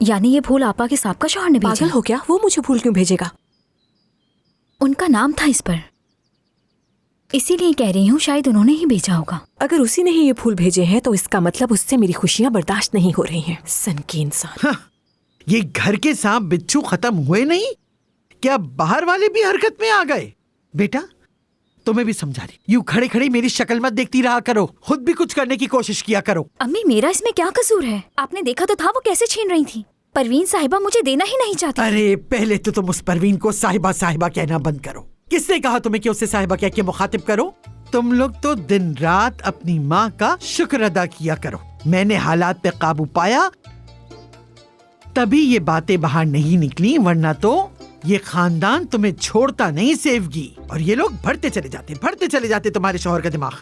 यानी ये फूल आपा के साहब शौहर ने भेजा? पागल हो क्या, वो मुझे फूल क्यों भेजेगा? उनका नाम था इस पर, इसीलिए कह रही हूँ शायद उन्होंने ही भेजा होगा। अगर उसी ने ही ये फूल भेजे हैं तो इसका मतलब उससे मेरी खुशियाँ बर्दाश्त नहीं हो रही हैं। सन की इंसान। हाँ, ये घर के सांप बिच्छू खत्म हुए नहीं, क्या बाहर वाले भी हरकत में आ गए? बेटा तुम्हें भी समझा रही, यूं खड़े खड़े मेरी शक्ल मत देखती रहा करो, खुद भी कुछ करने की कोशिश किया करो। अम्मी मेरा इसमें क्या कसूर है? आपने देखा तो था वो कैसे छीन रही थी। परवीन साहिबा मुझे देना ही नहीं चाहती। अरे पहले तो तुम उस परवीन को साहिबा साहिबा कहना बंद करो। किसने कहा तुम्हें कि उसे साहिबा कह के मुखातिब करो? तुम लोग तो दिन रात अपनी माँ का शुक्र अदा किया करो। मैंने हालात पे काबू पाया तभी ये बातें बाहर नहीं निकली, वरना तो ये खानदान तुम्हें छोड़ता नहीं सेवगी। और ये लोग भरते चले जाते तुम्हारे शौहर का दिमाग।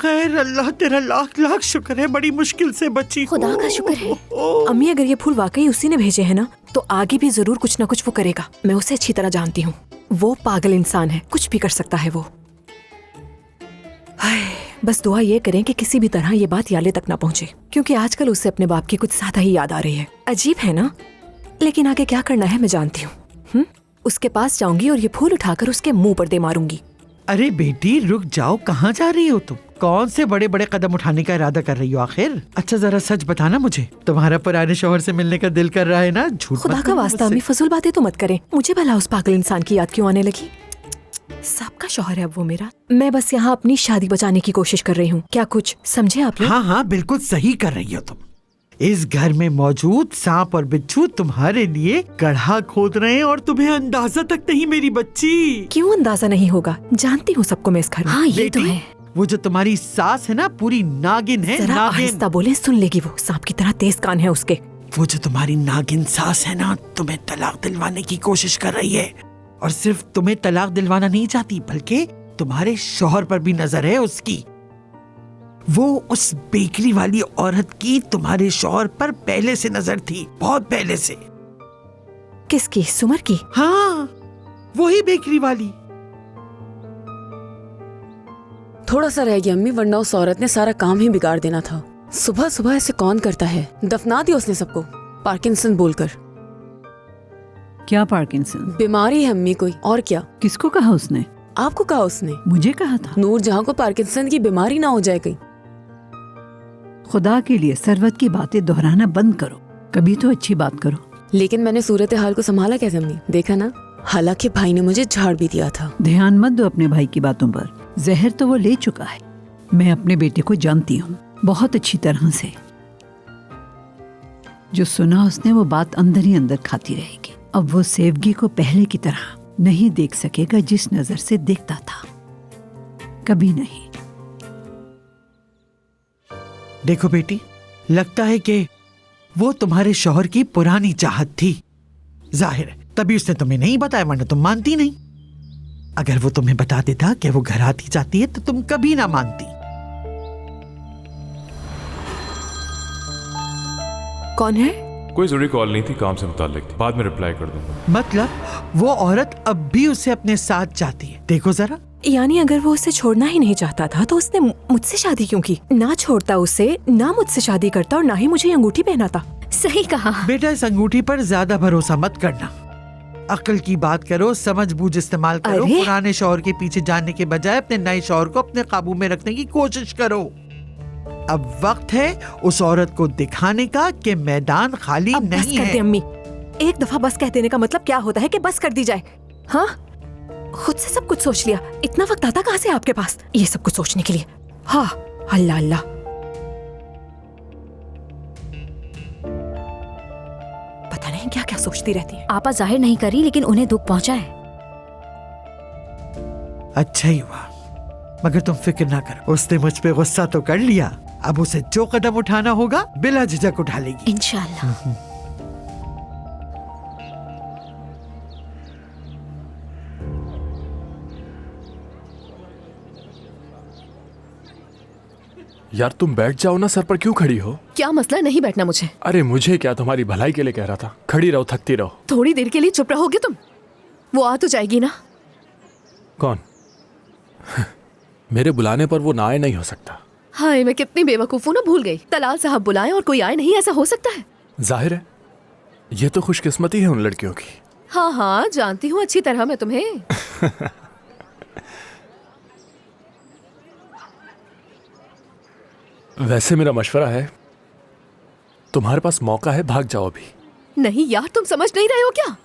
खैर अल्लाह तेरा लाख लाख शुक्र है, बड़ी मुश्किल से बची। खुदा का शुक्र है। अम्मी अगर ये फूल वाकई उसी ने भेजे हैं ना तो आगे भी जरूर कुछ ना कुछ वो करेगा। मैं उसे अच्छी तरह जानती हूँ, वो पागल इंसान है, कुछ भी कर सकता है वो। हाय, बस दुआ ये करें कि किसी भी तरह ये बात याले तक ना पहुँचे, क्योंकि आजकल उसे अपने बाप की कुछ ज्यादा ही याद आ रही है। अजीब है ना, लेकिन आगे क्या करना है मैं जानती हूँ। उसके पास जाऊंगी और ये फूल उठाकर उसके मुंह पर दे मारूंगी। अरे बेटी रुक जाओ, कहाँ जा रही हो तुम? कौन से बड़े बड़े कदम उठाने का इरादा कर रही हो आखिर? अच्छा जरा सच बताना मुझे, तुम्हारा पुराने शौहर से मिलने का दिल कर रहा है ना? झूठ खुदा का वास्ता अम्मी फजूल बातें तो मत करें। मुझे भला उस पागल इंसान की याद क्यों आने लगी? सबका शौहर है वो मेरा। मैं बस यहाँ अपनी शादी बचाने की कोशिश कर रही हूँ। क्या कुछ समझे आप लोग? हाँ हाँ बिल्कुल सही कर रही हो तुम। इस घर में मौजूद सांप और बिच्छू तुम्हारे लिए गड्ढा खोद रहे हैं और तुम्हें अंदाजा तक नहीं मेरी बच्ची। क्यों अंदाजा नहीं होगा, जानती हूँ सबको मैं इस घर में। हाँ ये तो है। वो जो तुम्हारी सास है ना, पूरी नागिन है। जरा नागिन। आहिस्ता बोले, सुन लेगी वो, सांप की तरह तेज कान है उसके। वो जो तुम्हारी नागिन सास है ना, तुम्हें तलाक दिलवाने की कोशिश कर रही है। और सिर्फ तुम्हें तलाक दिलवाना नहीं चाहती, बल्कि तुम्हारे शौहर पर भी नजर है उसकी। वो उस बेकरी वाली औरत की तुम्हारे शौहर पर पहले से नजर थी, बहुत पहले से। किसकी? सुमर की? हाँ वही बेकरी वाली। थोड़ा सा रह गया अम्मी, वरना उस औरत ने सारा काम ही बिगाड़ देना था। सुबह सुबह ऐसे कौन करता है? दफना दिया उसने सबको पार्किंसन बोलकर। क्या पार्किंसन? बीमारी है अम्मी कोई, और क्या। किसको कहा उसने? आपको कहा उसने? मुझे कहा था। नूरजहां को पार्किंसन की बीमारी ना हो जाए कहीं। खुदा के लिए सरवत की बातें दोहराना बंद करो, कभी तो अच्छी बात करो। लेकिन मैंने सूरत हाल को संभाला कैसे अम्मी, देखा ना। हालांकि भाई ने मुझे झाड़ भी दिया था। ध्यान मत दो अपने भाई की बातों पर, जहर तो वो ले चुका है। मैं अपने बेटे को जानती हूँ बहुत अच्छी तरह से। जो सुना उसने वो बात अंदर ही अंदर खाती रहेगी। अब वो सेवगी को पहले की तरह नहीं देख सकेगा जिस नजर से देखता था, कभी नहीं। देखो बेटी, लगता है कि वो तुम्हारे शौहर की पुरानी चाहत थी, जाहिर है तभी उसने तुम्हें नहीं बताया, वरना तुम मानती नहीं। अगर वो तुम्हें बता देता कि वो घर आती जाती है तो तुम कभी ना मानती। कौन है? कोई जरूरी कॉल नहीं थी, काम से मुताल्लिक थी, बाद में रिप्लाई कर दूंगा। मतलब वो औरत अब भी उसे अपने साथ चाहती है? देखो जरा। यानी अगर वो उसे छोड़ना ही नहीं चाहता था तो उसने मुझसे शादी क्यों की? ना छोड़ता उसे, ना मुझसे शादी करता और ना ही मुझे अंगूठी पहनाता। सही कहा। बेटा इस अंगूठी पर ज्यादा भरोसा मत करना, अक्ल की बात करो, समझ बूझ इस्तेमाल करो। पुराने शौहर के पीछे जाने के बजाय अपने नए शौहर को अपने काबू में रखने की कोशिश करो। अब वक्त है उस औरत को दिखाने का कि मैदान खाली अब नहीं बस कर है। दे अम्मी, एक दफा बस कह देने का मतलब क्या होता है कि बस कर दी जाए? हाँ, खुद से सब कुछ सोच लिया, इतना वक्त आता कहाँ से आपके पास ये सब कुछ सोचने के लिए? हाँ, अल्लाह अल्लाह। पता नहीं क्या क्या सोचती रहती है। आपा जाहिर नहीं करी, लेकिन उन्हें दुख पहुंचा है। अच्छा ही हुआ, मगर तुम फिक्र ना करो, उसने मुझ पे गुस्सा तो कर लिया, अब उसे जो कदम उठाना होगा बिला झिझक उठा लेगी इंशाअल्लाह। यार तुम बैठ जाओ ना, सर पर क्यों खड़ी हो? क्या मसला? नहीं बैठना मुझे। अरे मुझे क्या, तुम्हारी भलाई के लिए कह रहा था। खड़ी रहो, थकती रहो। थोड़ी देर के लिए चुप रहोगे तुम? वो आ तो जाएगी ना। कौन? मेरे बुलाने पर वो ना आए नहीं हो सकता। हाय मैं कितनी बेवकूफ हूँ ना, भूल गई। तलाल साहब बुलाएं और कोई आए नहीं, ऐसा हो सकता है? जाहिर है ये तो खुशकिस्मती है उन लड़कियों की। हाँ हाँ जानती हूँ अच्छी तरह मैं तुम्हें। वैसे मेरा मशवरा है, तुम्हारे पास मौका है, भाग जाओ अभी। नहीं यार तुम समझ नहीं रहे हो क्या?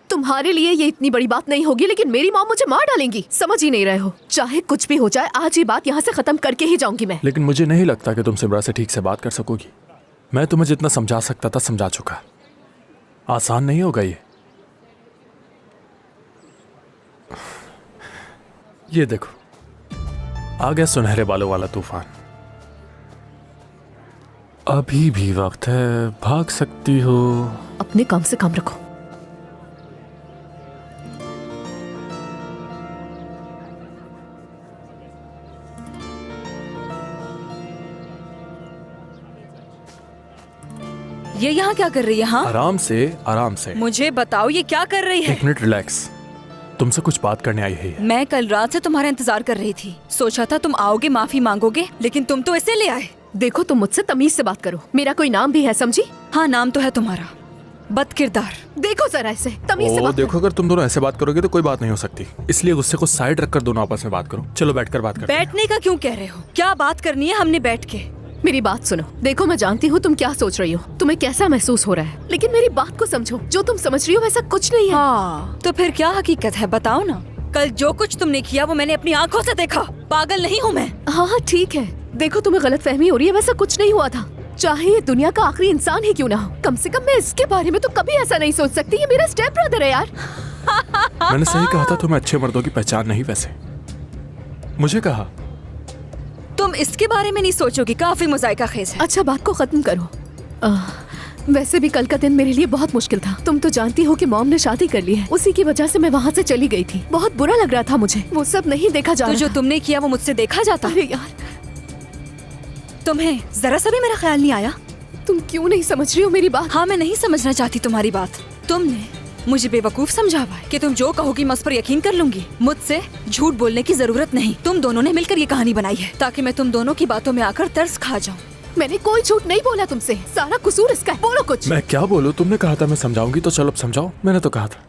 तुम्हारे लिए ये इतनी बड़ी बात नहीं होगी, लेकिन मेरी मॉम मुझे मार डालेंगी। समझ ही नहीं रहे हो। चाहे कुछ भी हो जाए, आज ये बात यहाँ से खत्म करके ही जाऊंगी मैं। लेकिन मुझे नहीं लगता कि तुम सिमरा से ठीक से बात कर सकोगी। मैं तुम्हें जितना समझा सकता था समझा चुका। आसान नहीं होगा ये देखो, आ गया सुनहरे बालों वाला तूफान। अभी भी वक्त है, भाग सकती हो। अपने काम से काम रखो। ये यहाँ क्या कर रही है? हाँ आराम से आराम से। मुझे बताओ ये क्या कर रही है? एक मिनट रिलैक्स। तुमसे कुछ बात करने आई है ये। मैं कल रात से तुम्हारा इंतजार कर रही थी। सोचा था तुम आओगे, माफी मांगोगे, लेकिन तुम तो ऐसे ले आए। देखो तुम मुझसे तमीज से बात करो। मेरा कोई नाम भी है, समझी? हाँ नाम तो है तुम्हारा, बदकिरदार। देखो जरा ऐसे तमीज से ओ बात देखो, अगर तुम दोनों ऐसे बात करोगे तो कोई बात नहीं हो सकती। इसलिए गुस्से को साइड रखकर दोनों आपस में बात करो। चलो बैठकर बात करते हैं। बैठने का क्यों कह रहे हो? क्या बात करनी है हमने बैठ के? मेरी बात सुनो। देखो मैं जानती हूँ तुम क्या सोच रही हो, तुम्हें कैसा महसूस हो रहा है, लेकिन मेरी बात को समझो। जो तुम समझ रही हो वैसा कुछ नहीं है। हाँ तो फिर क्या हकीकत है, बताओ ना। कल जो कुछ तुमने किया वो मैंने अपनी आंखों से देखा। पागल नहीं हूँ मैं। हाँ ठीक है, देखो तुम्हें गलतफहमी हो रही है, वैसा कुछ नहीं हुआ था। चाहे ये दुनिया का आखिरी इंसान ही क्यों ना हो, कम से कम मैं इसके बारे में तो कभी ऐसा नहीं सोच सकती। ये मेरा स्टेप ब्रदर है यार। मैंने सही कहा था, तुम्हें अच्छे मर्दों की पहचान नहीं। वैसे मुझे कहा तुम इसके बारे में नहीं सोचोगी, काफी मुजायका खेज है। अच्छा बात को खत्म करो। वैसे भी कल का दिन मेरे लिए बहुत मुश्किल था। तुम तो जानती हो कि मॉम ने शादी कर ली है, उसी की वजह से मैं वहाँ से चली गई थी। बहुत बुरा लग रहा था मुझे, वो सब नहीं देखा जा तो रहा जो था। तुमने किया वो मुझसे देखा जाता? अरे यार तुम्हें जरा सा भी मेरा ख्याल नहीं आया? तुम क्यों नहीं समझ रही हो मेरी बात? हाँ मैं नहीं समझना चाहती तुम्हारी बात। तुमने मुझे बेवकूफ समझा हुआ है कि तुम जो कहोगी मैं उस पर यकीन कर लूंगी। मुझसे झूठ बोलने की जरूरत नहीं। तुम दोनों ने मिलकर ये कहानी बनाई है ताकि मैं तुम दोनों की बातों में आकर तरस खा जाऊं। मैंने कोई झूठ नहीं बोला तुमसे, सारा कसूर इसका है। बोलो कुछ। मैं क्या बोलूं? तुमने कहा था मैं समझाऊंगी, तो चलो अब समझाओ। मैंने तो कहा था।